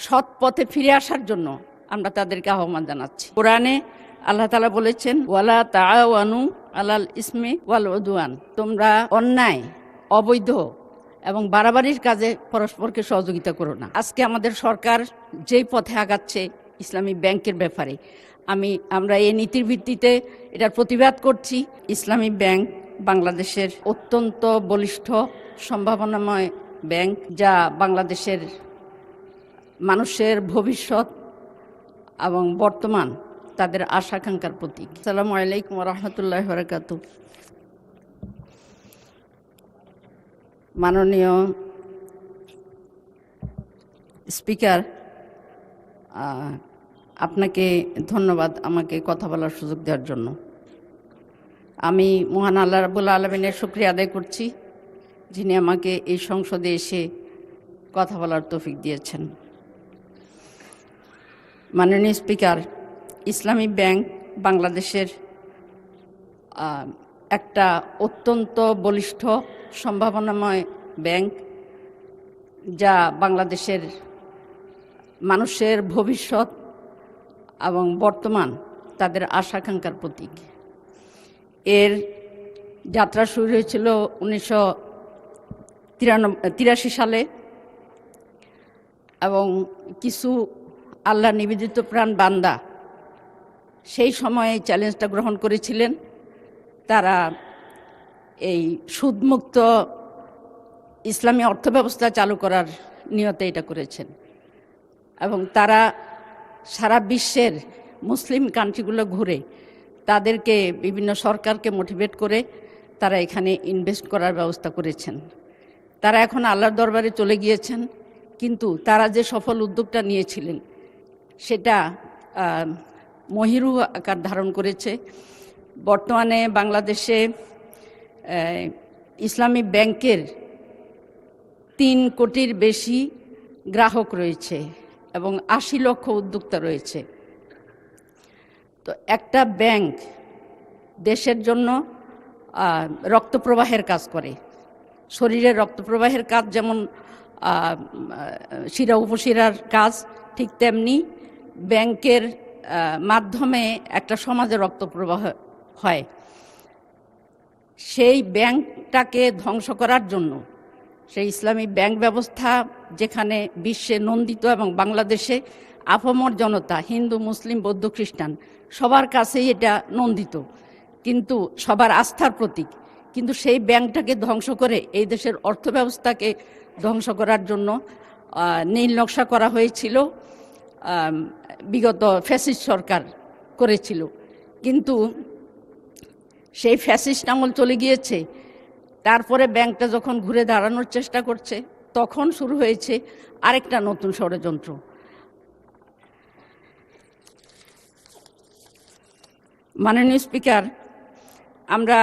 সৎ পথে ফিরে আসার জন্য আমরা তাদেরকে আহ্বান জানাচ্ছি। কোরআনে আল্লাহ তাআলা বলেছেন, ওয়ালা তাআওয়ানু আলাল ইসমি ওয়াল উদওয়ান, তোমরা অন্যায়, অবৈধ এবং বাড়াবাড়ির কাজে পরস্পরকে সহযোগিতা করো না। আজকে আমাদের সরকার যেই পথে আগাচ্ছে ইসলামী ব্যাংকের ব্যাপারে আমরা এই নীতির ভিত্তিতে এটার প্রতিবাদ করছি। ইসলামী ব্যাংক বাংলাদেশের অত্যন্ত বলিষ্ঠ সম্ভাবনাময় ব্যাংক, যা বাংলাদেশের মানুষের ভবিষ্যৎ এবং বর্তমান তাদের আশা আকাঙ্ক্ষার প্রতীক। আসসালামু আলাইকুম ওয়া রাহমাতুল্লাহি ওয়া বারাকাতুহু। মাননীয় স্পিকার, আপনাকে ধন্যবাদ আমাকে কথা বলার সুযোগ দেওয়ার জন্য। আমি মহান আল্লাহ রাব্বুল আলামিনের শুকরিয়া আদায় করছি, যিনি আমাকে এই সংসদে এসে কথা বলার তৌফিক দিয়েছেন। মাননীয় স্পিকার, ইসলামী ব্যাংক বাংলাদেশের একটা অত্যন্ত বলিষ্ঠ সম্ভাবনাময় ব্যাংক, যা বাংলাদেশের মানুষের ভবিষ্যৎ এবং বর্তমান তাদের আশা আকাঙ্ক্ষার প্রতীক। এর যাত্রা শুরু হয়েছিল 1983 সালে এবং কিছু আল্লাহ নিবেদিত প্রাণ বান্দা সেই সময়ে চ্যালেঞ্জটা গ্রহণ করেছিলেন। তারা এই সুদমুক্ত ইসলামী অর্থব্যবস্থা চালু করার নিয়তে এটা করেছেন এবং তারা সারা বিশ্বের মুসলিম কান্ট্রিগুলো ঘুরে তাদেরকে বিভিন্ন সরকারকে মোটিভেট করে তারা এখানে ইনভেস্ট করার ব্যবস্থা করেছেন। তারা এখন আল্লাহর দরবারে চলে গিয়েছেন, কিন্তু তারা যে সফল উদ্যোগটা নিয়েছিলেন সেটা মহিরু আকার ধারণ করেছে। বর্তমানে বাংলাদেশে ইসলামী ব্যাংকের 3 কোটির বেশি গ্রাহক রয়েছে এবং 80 লক্ষ উদ্যোক্তা রয়েছে। তো একটা ব্যাংক দেশের জন্য রক্তপ্রবাহের কাজ করে। শরীরের রক্তপ্রবাহের কাজ যেমন শিরা উপশিরার কাজ, ঠিক তেমনি ব্যাংকের মাধ্যমে একটা সমাজে রক্তপ্রবাহ হয়। সেই ব্যাংকটাকে ধ্বংস করার জন্য সেই ইসলামী ব্যাংক ব্যবস্থা, যেখানে বিশ্বে নন্দিত এবং বাংলাদেশে আপামর জনতা, হিন্দু, মুসলিম, বৌদ্ধ, খ্রিস্টান সবার কাছেই এটা নন্দিত, কিন্তু সবার আস্থার প্রতীক, কিন্তু সেই ব্যাংকটাকে ধ্বংস করে এই দেশের অর্থব্যবস্থাকে ধ্বংস করার জন্য নীল নকশা করা হয়েছিল, বিগত ফ্যাসিস্ট সরকার করেছিল। কিন্তু সেই ফ্যাসিস্ট আমল চলে গিয়েছে। তারপরে ব্যাংকটা যখন ঘুরে দাঁড়ানোর চেষ্টা করছে, তখন শুরু হয়েছে আরেকটা নতুন ষড়যন্ত্র। মাননীয় স্পিকার, আমরা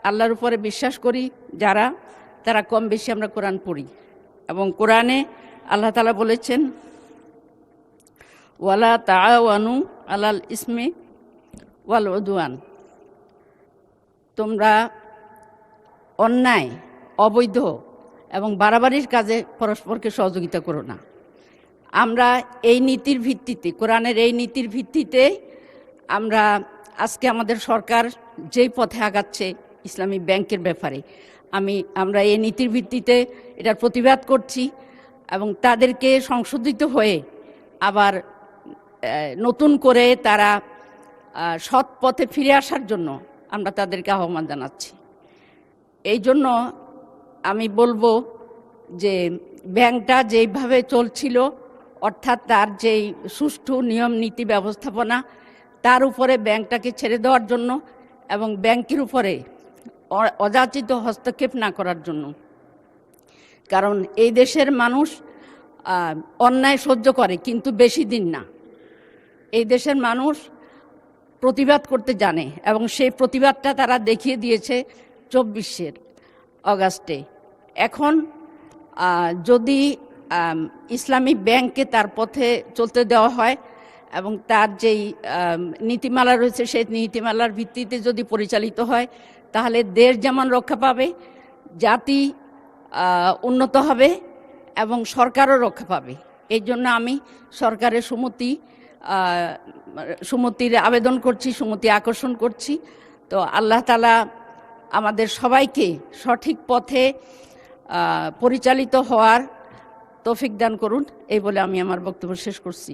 আল্লাহর উপরে বিশ্বাস করি তারা কম বেশি আমরা কোরআন পড়ি এবং কোরআনে আল্লাহ তাআলা বলেছেন, ওয়ালা তাআওয়ানু আলাল ইসমি ওয়াল উদওয়ান, তোমরা অন্যায়, অবৈধ এবং বাড়াবাড়ির কাজে পরস্পরকে সহযোগিতা করো না। আমরা এই নীতির ভিত্তিতে, কোরআনের এই নীতির ভিত্তিতে আমরা আজকে আমাদের সরকার যেই পথে আগাচ্ছে ইসলামী ব্যাংকের ব্যাপারে আমরা এই নীতির ভিত্তিতে এটার প্রতিবাদ করছি এবং তাদেরকে সংশোধিত হয়ে আবার নতুন করে তারা সৎ পথে ফিরে আসার জন্য আমরা তাদেরকে আহ্বান জানাচ্ছি। এই জন্য আমি বলবো যে ব্যাংকটা যেইভাবে চলছিল, অর্থাৎ তার যেই সুষ্ঠু নিয়ম নীতি ব্যবস্থাপনা, তার উপরে ব্যাংকটাকে ছেড়ে দেওয়ার জন্য এবং ব্যাংকের উপরে অযাচিত হস্তক্ষেপ না করার জন্য। কারণ এই দেশের মানুষ অন্যায় সহ্য করে, কিন্তু বেশি দিন না। এই দেশের মানুষ প্রতিবাদ করতে জানে এবং সেই প্রতিবাদটা তারা দেখিয়ে দিয়েছে 24 অগাস্টে। এখন যদি ইসলামী ব্যাংককে তার পথে চলতে দেওয়া হয় এবং তার যেই নীতিমালা রয়েছে সেই নীতিমালার ভিত্তিতে যদি পরিচালিত হয়, তাহলে দেশ যেমন রক্ষা পাবে, জাতি উন্নত হবে এবং সরকারও রক্ষা পাবে। এই জন্য আমি সরকারের সুমতির আবেদন করছি, সুমতি আকর্ষণ করছি। তো আল্লাহ তাআলা আমাদের সবাইকে সঠিক পথে পরিচালিত হওয়ার তৌফিক দান করুন, এই বলে আমি আমার বক্তব্য শেষ করছি।